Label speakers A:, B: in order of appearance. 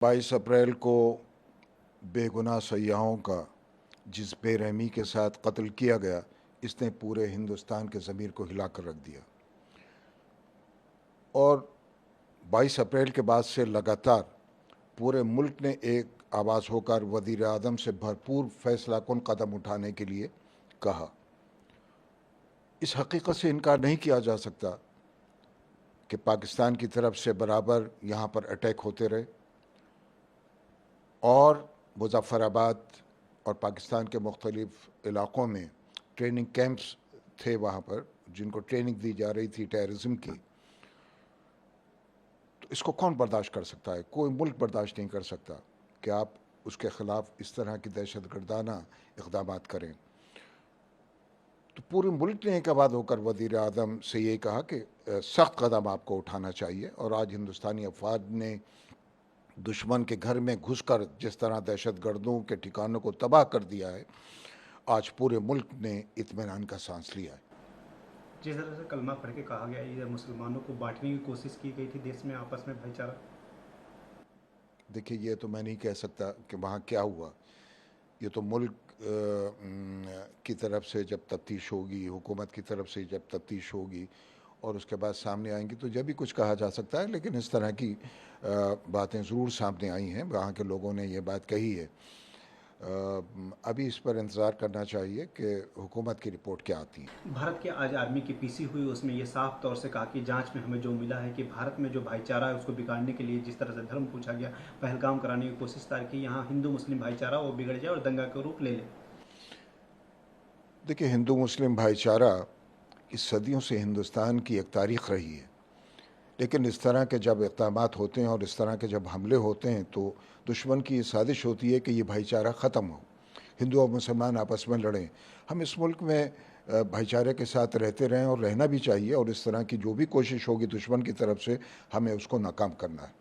A: 22 अप्रैल को बेगुनाह सयाहों का जिस बेरहमी के साथ कत्ल किया गया, इसने पूरे हिंदुस्तान के ज़मीर को हिला कर रख दिया। और 22 अप्रैल के बाद से लगातार पूरे मुल्क ने एक आवाज़ होकर वज़ीर आज़म से भरपूर फैसलाकुन कदम उठाने के लिए कहा। इस हकीकत से इनकार नहीं किया जा सकता कि पाकिस्तान की तरफ से बराबर यहाँ पर अटैक होते रहे और मुज़फ़्फ़राबाद और पाकिस्तान के मुख्तलिफ़ इलाक़ों में ट्रेनिंग कैंप्स थे वहाँ पर, जिनको ट्रेनिंग दी जा रही थी टेररिज्म की। तो इसको कौन बर्दाश्त कर सकता है? कोई मुल्क बर्दाश्त नहीं कर सकता कि आप उसके ख़िलाफ़ इस तरह की दहशतगर्दाना इक़दामात करें। तो पूरे मुल्क ने एक आवाज़ होकर वज़ीर आज़म से ये कहा कि सख्त कदम आपको उठाना चाहिए। और आज हिंदुस्तानी अफ़वाज ने दुश्मन के घर में घुसकर जिस तरह दहशतगर्दों के ठिकानों को तबाह कर दिया है, आज पूरे मुल्क ने इत्मीनान का सांस लिया है।
B: जिस तरह से कलमा पढ़ के कहा गया, ये मुसलमानों को बांटने की कोशिश की गई थी देश में आपस में भाईचारा।
A: देखिए, ये तो मैं नहीं कह सकता कि वहाँ क्या हुआ। ये तो मुल्क की तरफ से जब तफ्तीश होगी, हुकूमत की तरफ से जब तफ्तीश होगी और उसके बाद सामने आएंगी तो जब भी कुछ कहा जा सकता है। लेकिन इस तरह की बातें ज़रूर सामने आई हैं, वहाँ के लोगों ने ये बात कही है। अभी इस पर इंतज़ार करना चाहिए कि हुकूमत की रिपोर्ट क्या आती है।
B: भारत की आज आर्मी की पीसी हुई, उसमें ये साफ तौर से कहा कि जांच में हमें जो मिला है कि भारत में जो भाईचारा है उसको बिगाड़ने के लिए जिस तरह से धर्म पूछा गया, पहलगाम कराने की कोशिश ताकि यहाँ हिंदू मुस्लिम भाईचारा वो बिगड़ जाए और दंगा का रूप ले ले।
A: देखिए, हिंदू मुस्लिम भाईचारा इस सदियों से हिंदुस्तान की एक तारीख़ रही है। लेकिन इस तरह के जब इक़दामात होते हैं और इस तरह के जब हमले होते हैं तो दुश्मन की ये साजिश होती है कि ये भाईचारा ख़त्म हो, हिंदू और मुसलमान आपस में लड़ें। हम इस मुल्क में भाईचारे के साथ रहते रहें और रहना भी चाहिए, और इस तरह की जो भी कोशिश होगी दुश्मन की तरफ से, हमें उसको नाकाम करना है।